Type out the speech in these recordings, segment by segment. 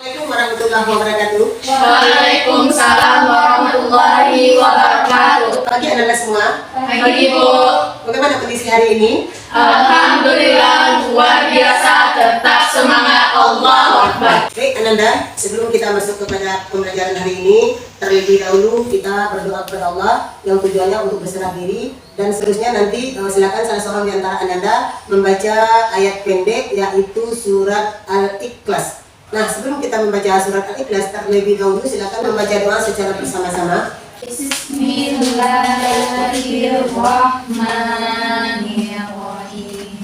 Assalamualaikum warahmatullahi wabarakatuh. Waalaikumsalam warahmatullahi wabarakatuh. Pagi anak-anak semua. Pagi Bu. Bagaimana kondisi hari ini? Alhamdulillah luar biasa, tetap semangat. Allahu Akbar. Baik Ananda, sebelum kita masuk kepada pembelajaran hari ini, terlebih dahulu kita berdoa kepada Allah yang tujuannya untuk berserah diri, dan seterusnya nanti silakan salah seorang di antara Ananda membaca ayat pendek yaitu surat Al-Ikhlas. Nah, sebelum kita membaca surat Al-Ikhlas, terlebih dahulu silakan membaca doa secara bersama-sama. Bismillahirrahmanirrahim.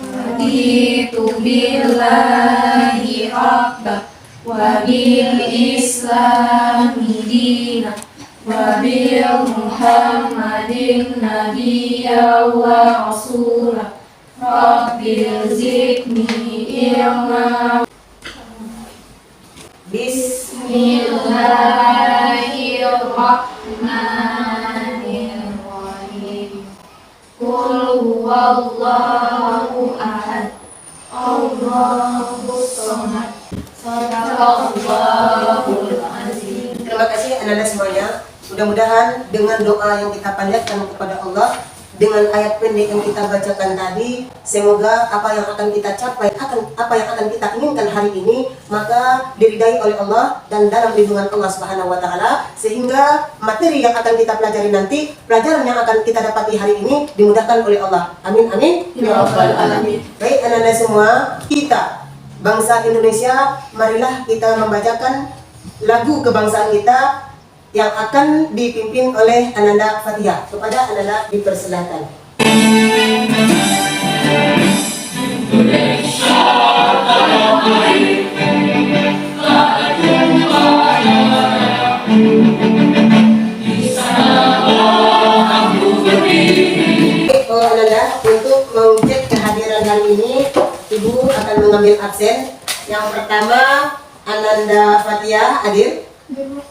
Raditu billahi rabbah wa bil islami dinah wa bil muhammadin nabiyya wa rasulah. Rabbil zidni ilma. Bismillahirrahmanirrahim. Qul huwallahu ahad, Allahus samad, Shadaqallahul azim. Terima kasih anak-anak semuanya. Mudah-mudahan dengan doa yang kita panjatkan kepada Allah, dengan ayat pendek yang kita bacakan tadi, semoga apa yang akan kita capai, apa yang akan kita inginkan hari ini, maka diridai oleh Allah dan dalam lindungan Allah Subhanahu wa Ta'ala, sehingga materi yang akan kita pelajari nanti, pelajaran yang akan kita dapati hari ini dimudahkan oleh Allah. Amin amin Ya Rabbal Alamin. Baik anak-anak semua, kita bangsa Indonesia, marilah kita membacakan lagu kebangsaan kita yang akan dipimpin oleh Ananda Fatihah. Kepada Ananda dipersilakan. Ananda, untuk mengecek kehadiran hari ini, Ibu akan mengambil absen. Yang pertama, Ananda Fatihah hadir.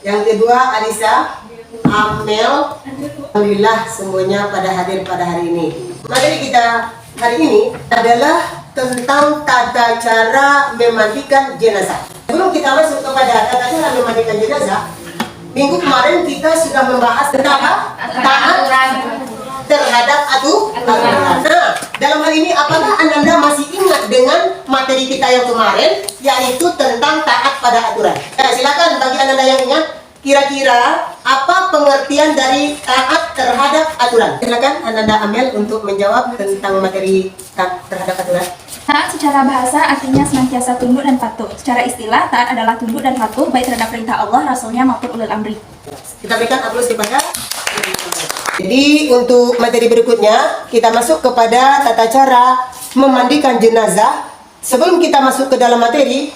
Yang kedua, Alisa, Amel. Alhamdulillah semuanya pada hadir pada hari ini. Materi kita hari ini adalah tentang tata cara memandikan jenazah. Sebelum kita masuk kepada tata cara memandikan jenazah, minggu kemarin kita sudah membahas tentang apa? Taat terhadap aturan. Nah, dalam hal ini apakah Anda masih ingat dengan materi kita yang kemarin, yaitu tentang taat pada aturan? Silakan bagi Anda yang ingat, kira-kira apa pengertian dari taat terhadap aturan? Silakan Anda Amel untuk menjawab tentang materi taat terhadap aturan. Taat secara bahasa artinya senantiasa tunduk dan patuh. Secara istilah, taat adalah tunduk dan patuh baik terhadap perintah Allah, Rasulnya maupun ulil amri. Kita berikan aplaus kepada. Jadi untuk materi berikutnya kita masuk kepada tata cara memandikan jenazah. Sebelum kita masuk ke dalam materi,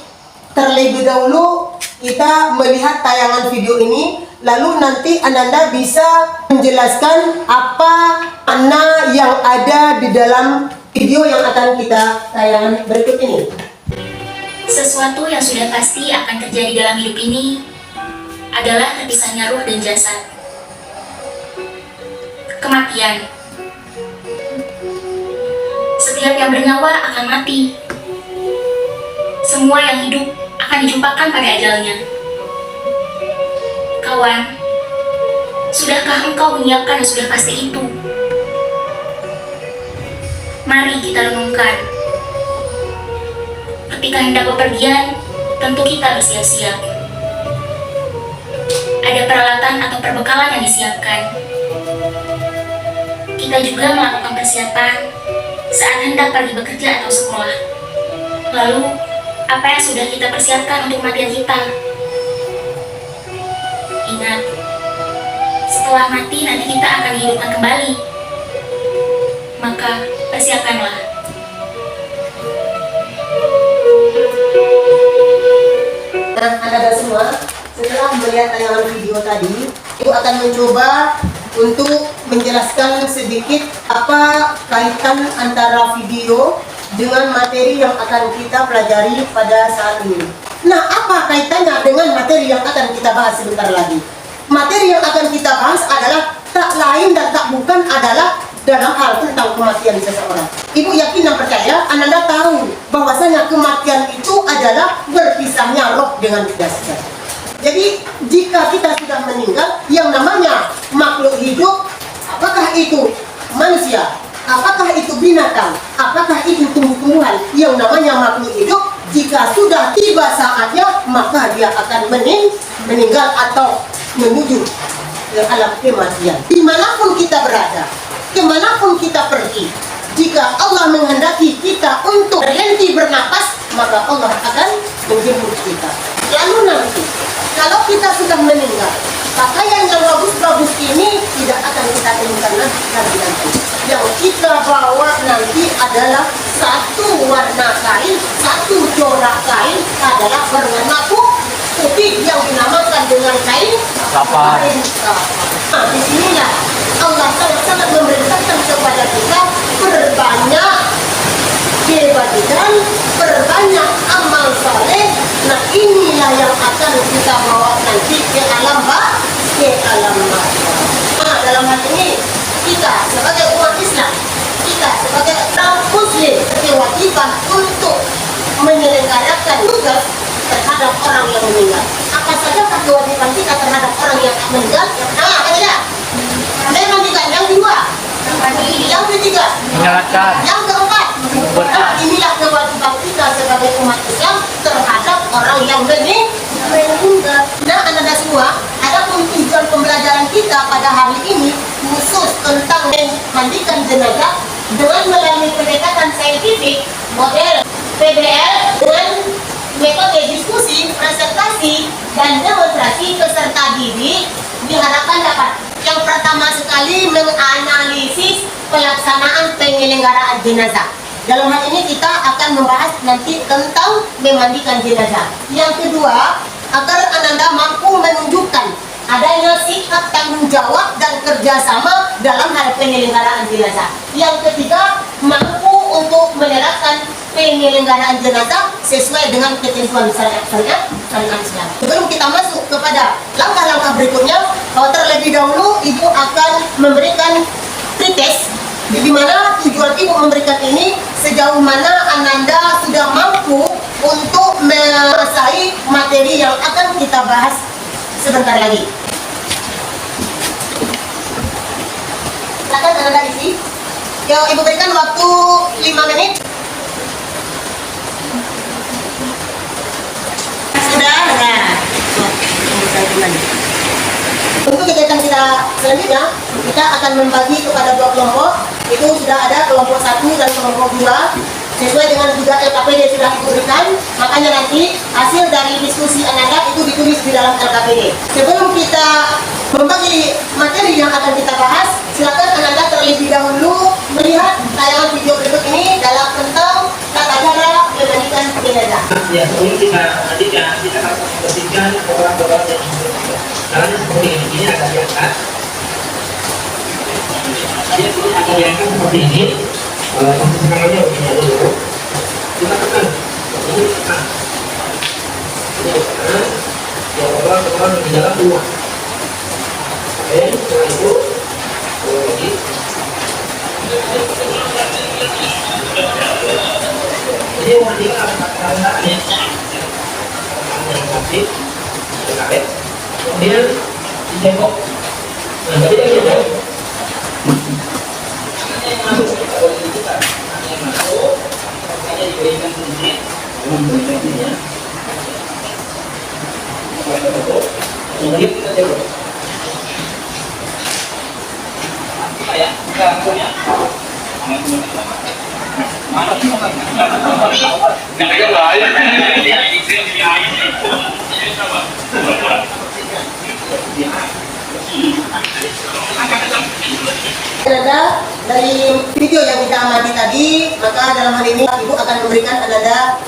terlebih dahulu kita melihat tayangan video ini, lalu nanti Ananda bisa menjelaskan apa makna yang ada di dalam video yang akan kita tayangan berikut ini. Sesuatu yang sudah pasti akan terjadi dalam hidup ini adalah terpisahnya ruh dan jasad. Kematian. Setiap yang bernyawa akan mati. Semua yang hidup akan dijumpakan pada ajalnya. Kawan, sudahkah engkau menyiapkan yang sudah pasti itu? Mari kita renungkan. Ketika hendak bepergian, tentu kita bersiap-siap. Ada peralatan atau perbekalan yang disiapkan. Kita juga melakukan persiapan saat hendak pergi bekerja atau sekolah. Lalu, apa yang sudah kita persiapkan untuk kematian kita? Ingat, setelah mati nanti kita akan dihidupkan kembali. Maka, persiapkanlah. Nah, Anda semua, setelah melihat tayangan video tadi, Ibu akan mencoba untuk menjelaskan sedikit apa kaitan antara video dengan materi yang akan kita pelajari pada saat ini. Nah, apa kaitannya dengan materi yang akan kita bahas sebentar lagi? Materi yang akan kita bahas adalah tak lain dan tak bukan adalah dalam hal tentang kematian seseorang. Ibu yakin dan percaya, Ananda tahu bahwasanya kematian itu adalah berpisahnya roh dengan jasad. Jadi jika kita sudah meninggal, yang namanya makhluk hidup, apakah itu manusia, apakah itu binatang, apakah itu tumbuh-tumbuhan, yang namanya makhluk hidup, jika sudah tiba saatnya, maka dia akan meninggal atau menuju ke alam kematian. Dimanapun kita berada, kemanapun kita pergi, jika Allah menghendaki kita untuk berhenti bernapas, maka Allah akan menjemput kita. Lalu nanti, kalau kita sudah meninggal, pakaian yang bagus-bagus ini tidak akan kita temukan lagi nanti. Yang kita bawa nanti adalah satu warna kain, satu corak kain adalah berwarna putih yang dinamakan dengan kain kafan. Nah, disinilah Allah sangat-sangat memerintahkan kepada kita perbanyak kebajikan, perbanyak amal saleh. Nah, inilah yang akan kita bawa nanti ke alam barzah. Nah, dalam hal ini kita sebagai umat Islam, kita sebagai orang Muslim berkewajiban untuk menyelenggarakan tugas terhadap orang yang meninggal. Apa saja kewajiban kita terhadap orang yang meninggal? Apa saja? Memang yang kedua, yang ketiga, yang keempat. Nah, inilah kewajiban kita sebagai umat Islam terhadap orang yang meninggal. Nah, Ananda semua, adapun tujuan pembelajaran kita pada hari ini khusus tentang memandikan jenazah dengan melalui pendekatan saintifik model PBL dengan metode diskusi, presentasi, dan demonstrasi peserta didik diharapkan dapat yang pertama sekali menganalisis pelaksanaan penyelenggaraan jenazah. Dalam hal ini kita akan membahas nanti tentang memandikan jenazah. Yang kedua, agar Ananda mampu menunjukkan adanya sikap tanggung jawab dan kerjasama dalam hal penyelenggaraan jenazah. Yang ketiga, mampu untuk menerapkan penyelenggaraan jenazah sesuai dengan ketentuan syariat Islam. Sebelum kita masuk kepada langkah-langkah berikutnya, terlebih dahulu Ibu akan memberikan pretest di mana tujuan Ibu memberikan ini sejauh mana Ananda sudah mampu untuk menguasai materi yang akan kita bahas sebentar lagi. Silakan Ananda isi. Ibu berikan waktu 5 menit. Sudah, nah. Untuk kegiatan kita selanjutnya, kita akan membagi kepada 2 kelompok. Itu sudah ada kelompok 1 dan kelompok 2. Sesuai dengan juga LKPD sudah diberikan, makanya nanti hasil dari diskusi Ananda itu ditulis di dalam LKPD. Sebelum kita membagi materi yang akan kita bahas, silakan Ananda terlebih dahulu melihat tayangan video berikut ini dalam tentang tata cara memandikan jenazah. Ya, sebelum kita mandikan, kita harus membersihkan kotoran-kotoran yang caranya seperti ini akan diangkat. Dia akan diangkat seperti ini. Posisi tangannya begini dulu. Kita tekan. Ini tekan. Ini tekan. Ya, kotoran-kotoran di dalam keluar. Oke, setelah itu keluar lagi. Jadi memandikan ada cara-caranya. Yang aktif, ditarik. Kemudian dicengkok. Nah, tadi kan dicengkok. Yang masuk kita boleh kita. Yang masuk, makanya diberikan kunci. Memberikan kuncinya. Kemudian kita cengkok. Ya, kita langsung ya. Mana sih orang? Nggak ada lain. Ananda, dari video yang kita amati tadi, maka dalam hal ini Ibu akan memberikan Ananda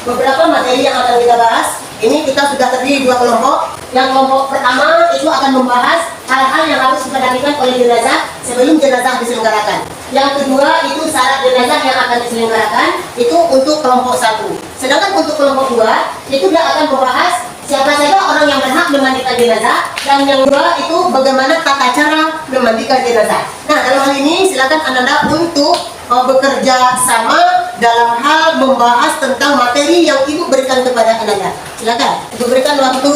beberapa materi yang akan kita bahas. Ini kita sudah terdiri 2 kelompok. Yang kelompok pertama itu akan membahas hal-hal yang harus diperhatikan oleh jenazah sebelum jenazah diselenggarakan. Yang kedua itu syarat jenazah yang akan diselenggarakan, itu untuk kelompok 1. Sedangkan untuk kelompok 2 itu dia akan membahas siapa saja orang yang berhak memandikan memandikan jenazah, dan yang kedua itu bagaimana tata cara memandikan jenazah. Nah, dalam hal ini silakan Ananda untuk bekerja sama dalam hal membahas tentang materi yang Ibu berikan kepada Ananda. Silakan, Ibu berikan waktu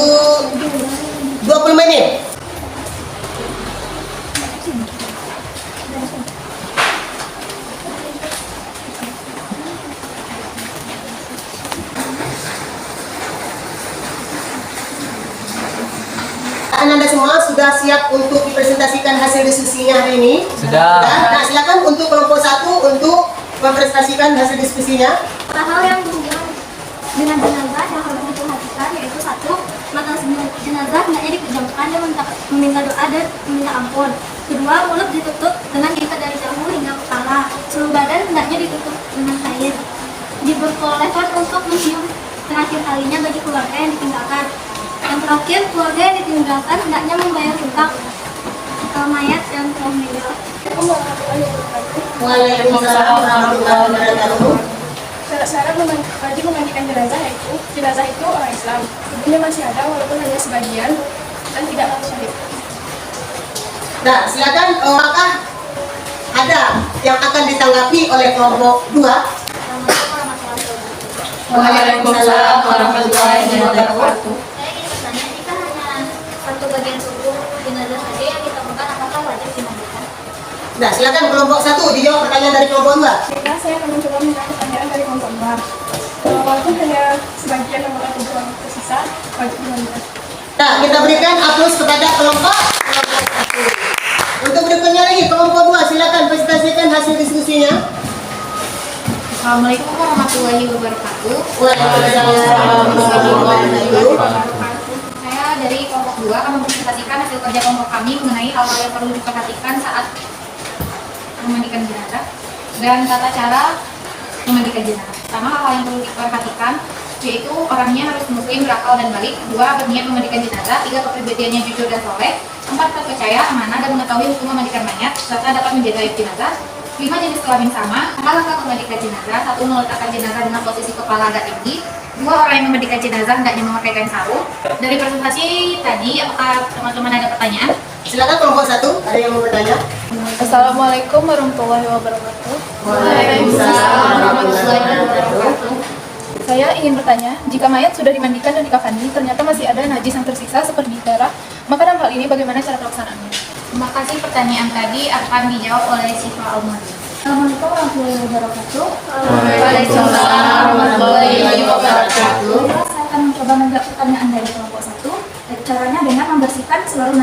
20 menit. Ananda semua sudah siap untuk dipresentasikan hasil diskusinya hari ini? Sudah. Nah, silakan untuk kelompok 1 untuk mempresentasikan hasil diskusinya. Hal yang berhubungan dengan jenazah yang harus diperhatikan yaitu 1. Mata jenazah hendaknya dipejamkan dan meminta doa dan meminta ampun. 2. Mulut ditutup dengan diikat dari jauh hingga kepala. Seluruh badan hendaknya ditutup dengan kain. Diperbolehkan untuk mencium terakhir kalinya bagi keluarga yang ditinggalkan. Yang terakhir, keluarga yang ditinggalkan hendaknya membayar hutang mayat yang telah meninggal. Waalaikumsalam warahmatullahi wabarakatuh. Syarat wajib memandikan jenazah itu orang Islam. Ini masih ada walaupun hanya sebagian dan tidak harus syahid. Nah, silakan apakah ada yang akan ditanggapi oleh kelompok 2? Waalaikumsalam warahmatullahi wabarakatuh. Saya ingin bertanya, jika hanya satu bagian tubuh jenazah saja yang ditemukan, apakah wajib dimandikan? Nah, silakan kelompok 1 dijawab pertanyaan dari kelompok 2. Jika saya akan mencoba menjawab pertanyaan dari kelompok 2. Walaupun hanya sebagian anggota tubuh yang tersisa, wajib dimandikan. Nah, kita berikan aplaus kepada kelompok 1. Untuk berikutnya lagi, kelompok 2, silakan presentasikan hasil diskusinya. Assalamualaikum warahmatullahi wabarakatuh. Waalaikumsalam warahmatullahi wabarakatuh. Saya dari kelompok 2 akan mempresentasikan hasil kerja kelompok kami mengenai hal-hal yang perlu diperhatikan saat memandikan jenazah dan tata cara memandikan jenazah. Pertama, hal-hal yang perlu diperhatikan yaitu orangnya harus muslim, berakal dan balik. 2. Berniat memandikan jenazah. 3. Kepribadiannya jujur dan soleh. 4. Terpercaya, amanah dan mengetahui hukum memandikan mayat serta dapat menjaga jenazah. 5. Jenis kelamin sama. Langkah memandikan jenazah. 1. Meletakkan jenazah dengan posisi kepala agak tinggi. 2. Orang yang memandikan jenazah hendaknya memakai kain sarung. Dari presentasi tadi, apakah teman-teman ada pertanyaan? Silakan kelompok 1, ada yang mau bertanya? Assalamualaikum warahmatullahi wabarakatuh. Waalaikumsalam warahmatullahi wabarakatuh. Saya ingin bertanya, jika mayat sudah dimandikan dan dikafani, ternyata masih ada najis yang tersisa seperti darah, maka dalam hal ini bagaimana cara pelaksanaannya? Terima kasih, pertanyaan tadi akan dijawab oleh Syifa Al-Madi. Assalamualaikum warahmatullahi wabarakatuh. Waalaikumsalam warahmatullahi wabarakatuh. Saya akan mencoba menjawab pertanyaan dari kelompok 1. Caranya dengan membersihkan seluruh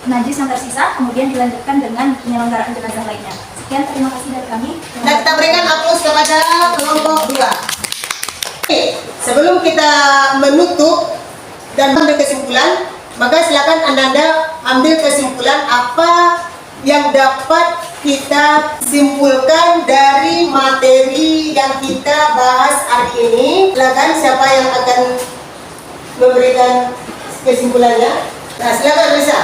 najis yang tersisa, kemudian dilanjutkan dengan penyelenggaraan jenazah lainnya. Sekian, terima kasih dari kami. Dan kita berikan aplaus kepada kelompok 2. Oke, sebelum kita menutup dan ambil kesimpulan, maka silakan Ananda ambil kesimpulan apa yang dapat kita simpulkan dari materi yang kita bahas hari ini. Silakan siapa yang akan memberikan kesimpulannya. Nah, silakan Risa.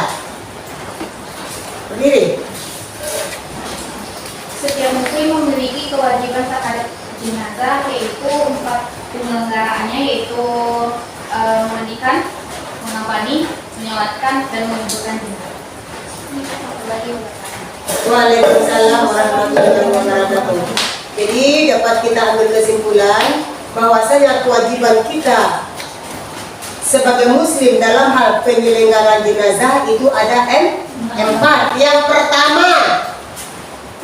Berdiri. Setiap muslim memiliki kewajiban terhadap jenazah, yaitu 4 penyelenggaraannya, yaitu memandikan, mengafani, menyolatkan, dan menguburkan jenazah. Waalaikumsalam warahmatullahi wabarakatuh. Jadi dapat kita ambil kesimpulan bahwasanya kewajiban kita sebagai muslim dalam hal penyelenggaraan jenazah itu ada 4. Yang pertama,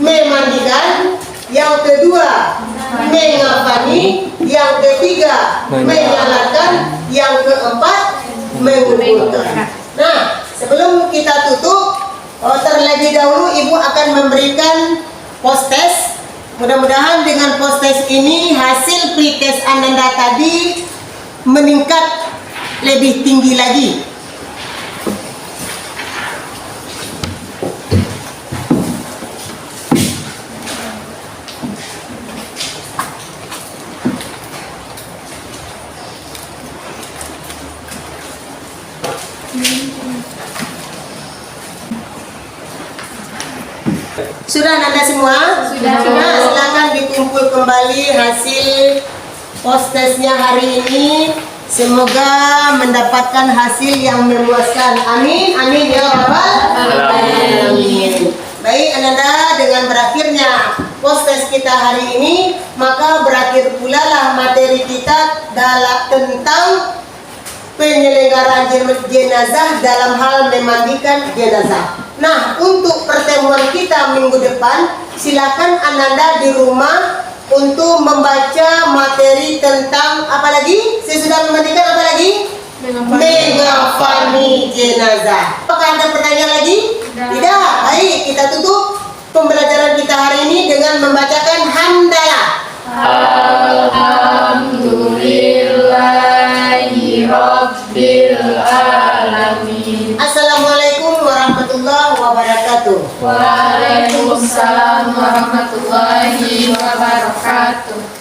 memandikan. Yang kedua, mengafani. Yang ketiga, menyalatkan. Yang keempat, menguburkan. Nah, sebelum kita tutup, terlebih dahulu Ibu akan memberikan post-test. Mudah-mudahan dengan post-test ini hasil pretest Ananda tadi meningkat lebih tinggi lagi. Sudah Anda semua? Sudah. Silakan dikumpul kembali hasil post testnya hari ini. Semoga mendapatkan hasil yang memuaskan. Amin, amin ya rabbal alamin. Baik Ananda, dengan berakhirnya podcast kita hari ini, maka berakhir pula lah materi kita tentang penyelenggaraan jenazah dalam hal memandikan jenazah. Nah, untuk pertemuan kita minggu depan, silakan Ananda di rumah untuk membaca materi tentang apa lagi? Saya sudah memandikan apa lagi? Mengafani jenazah. Apakah ada pertanyaan lagi? Tidak. Baik, kita tutup pembelajaran kita hari ini dengan membacakan hamdalah. Alhamdulillahi Rabbil Alamin. Assalamualaikum warahmatullahi wabarakatuh. Waalaikumsalam warahmatullahi wabarakatuh.